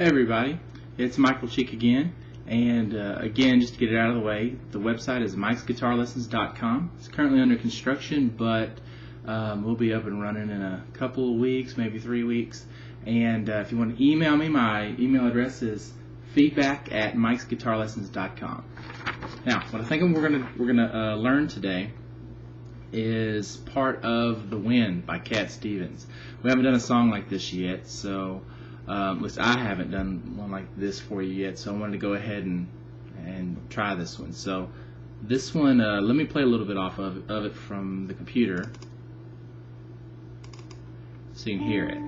Hey everybody, it's Michael Cheek again, and again, just to get it out of the way, the website is mikesguitarlessons.com. It's currently under construction, but we'll be up and running in a couple of weeks, maybe 3 weeks. And if you want to email me, my email address is feedback@mikesguitarlessons.com. Now, what I think we're gonna learn today is part of "The Wind" by Cat Stevens. We haven't done a song like this yet, so at least I haven't done one like this for you yet, so I wanted to go ahead and try this one. So this one, let me play a little bit off of it from the computer so you can hear it.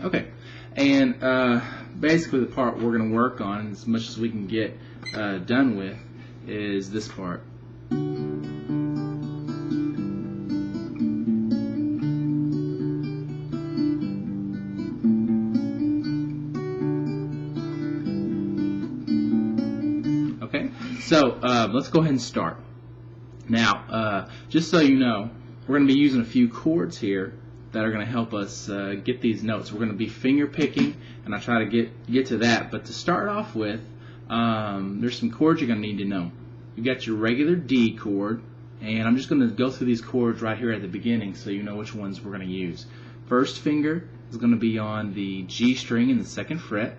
Okay, and basically the part we're going to work on, as much as we can get done with, is this part. Okay, so let's go ahead and start. Now, just so you know, we're going to be using a few chords here that are going to help us get these notes. We're going to be finger picking, and I'll try to get to that. But to start off with, there's some chords you're going to need to know. You've got your regular D chord, and I'm just going to go through these chords right here at the beginning so you know which ones we're going to use. First finger is going to be on the G string in the 2nd fret.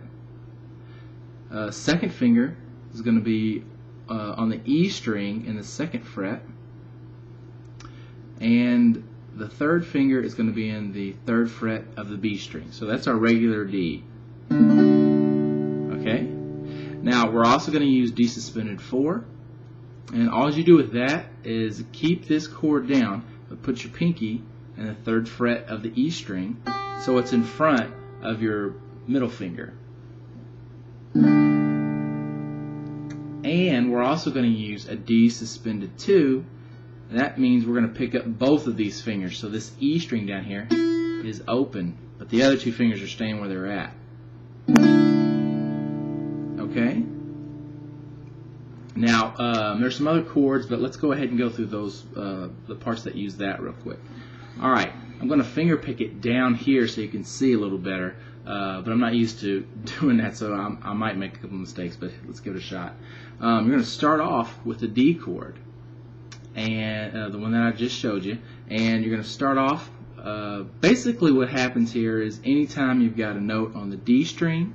Second finger is going to be on the E string in the 2nd fret. And the 3rd finger is going to be in the 3rd fret of the B string. So that's our regular D. Okay? Now we're also going to use D suspended 4. And all you do with that is keep this chord down, but put your pinky in the 3rd fret of the E string so it's in front of your middle finger. And we're also going to use a D suspended 2. That means we're going to pick up both of these fingers. So this E string down here is open, but the other two fingers are staying where they're at. Okay? Now, there's some other chords, but let's go ahead and go through those, the parts that use that real quick. Alright, I'm going to finger pick it down here so you can see a little better, but I'm not used to doing that, so I might make a couple mistakes, but let's give it a shot. You're going to start off with the D chord, and the one that I just showed you, and you're going to start off, basically what happens here is anytime you've got a note on the D string,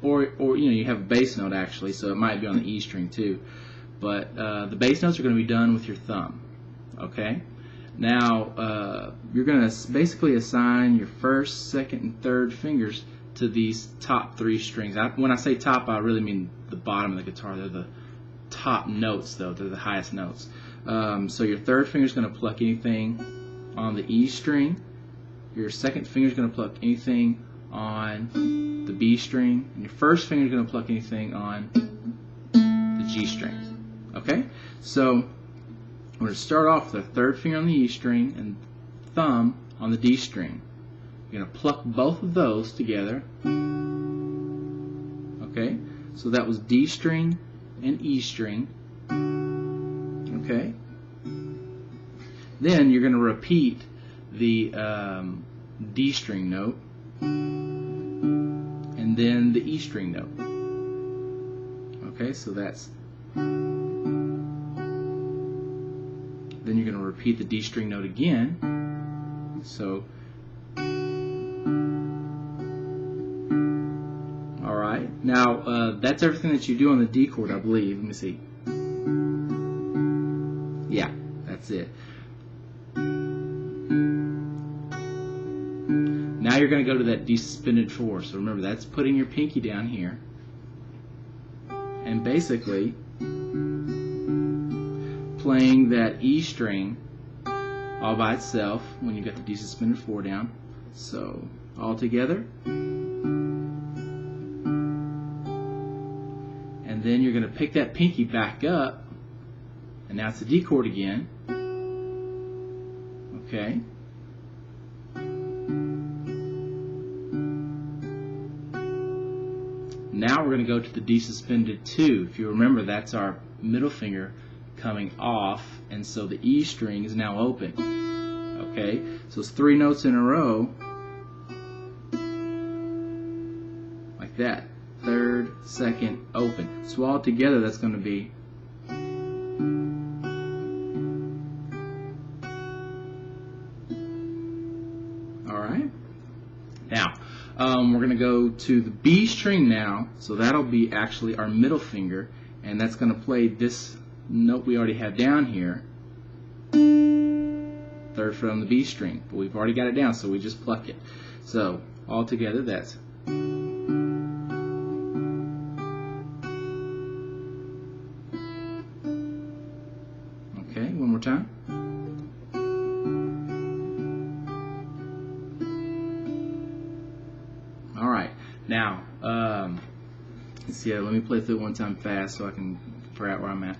or you know, you have a bass note actually, so it might be on the E string too, but the bass notes are going to be done with your thumb. Okay? Now you're going to basically assign your 1st, 2nd, and 3rd fingers to these top 3 strings. When I say top, I really mean the bottom of the guitar. They're the top notes, though. They're the highest notes. So your 3rd finger is going to pluck anything on the E string. Your 2nd finger is going to pluck anything on the B string, and your 1st finger is going to pluck anything on the G string. Okay? So we're going to start off with the 3rd finger on the E string and thumb on the D string. You're going to pluck both of those together. Okay? So that was D string and E string. Okay? Then you're going to repeat the D string note and then the E string note. Okay, so that's. Then you're going to repeat the D string note again. So, alright, now that's everything that you do on the D chord, I believe. Let me see. Yeah, that's it. Now you're going to go to that D suspended 4. So remember, that's putting your pinky down here and basically playing that E string all by itself when you got the D suspended 4 down. So all together, and then you're going to pick that pinky back up, and now it's the D chord again. Okay. Now we're we're going to go to the D suspended 2. If you remember, that's our middle finger coming off, and so the E string is now open. Okay, so it's 3 notes in a row, like that. Third, second, open. So all together, that's going to be. All right. Now, we're going to go to the B string now, so that'll be actually our middle finger, and that's going to play this note we already have down here, 3rd fret on the B string, but we've already got it down, so we just pluck it. So all together, that's. Okay, one more time. All right, now let's see. Let me play through it one time fast so I can figure out where I'm at.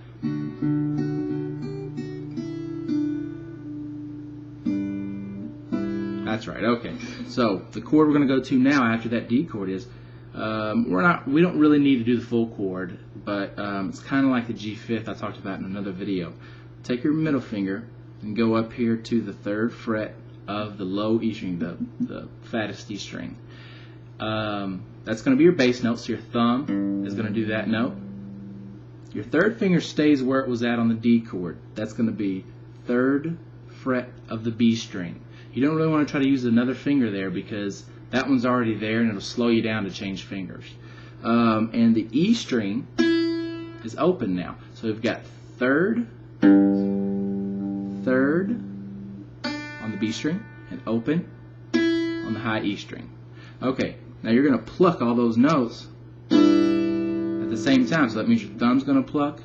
That's right. Okay. So the chord we're going to go to now after that D chord is we don't really need to do the full chord, but it's kind of like the G5 I talked about in another video. Take your middle finger and go up here to the 3rd fret of the low E string, the fattest E string. That's going to be your bass note, so your thumb is going to do that note. Your 3rd finger stays where it was at on the D chord. That's going to be 3rd fret of the B string. You don't really want to try to use another finger there because that one's already there and it'll slow you down to change fingers. And the E string is open now. So we've got 3rd, 3rd on the B string, and open on the high E string. Okay, now you're going to pluck all those notes at the same time. So that means your thumb's going to pluck,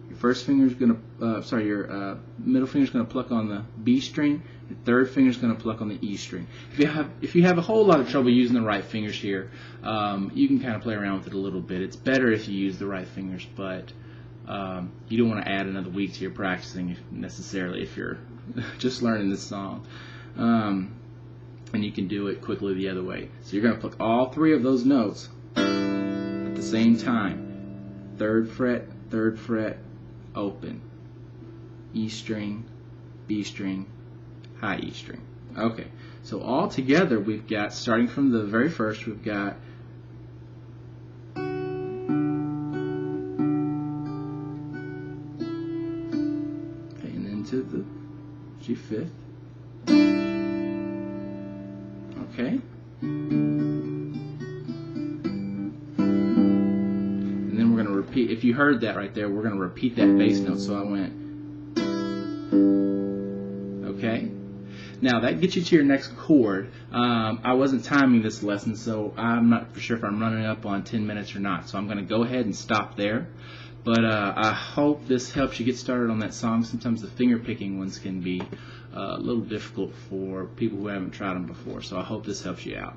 your first finger's going to, your middle finger's going to pluck on the B string, your 3rd finger's going to pluck on the E string. If you have a whole lot of trouble using the right fingers here, you can kind of play around with it a little bit. It's better if you use the right fingers, but you don't want to add another week to your practicing necessarily if you're just learning this song. And you can do it quickly the other way. So you're going to pluck all 3 of those notes at the same time. 3rd fret, open. E string, B string, high E string. Okay, so all together we've got, starting from the very first, we've got and then to the G5. Okay. And then we're going to repeat. If you heard that right there, we're going to repeat that bass note. So I went. Okay. Now that gets you to your next chord. I wasn't timing this lesson, so I'm not for sure if I'm running up on 10 minutes or not. So I'm going to go ahead and stop there. But I hope this helps you get started on that song. Sometimes the finger picking ones can be a little difficult for people who haven't tried them before. So I hope this helps you out.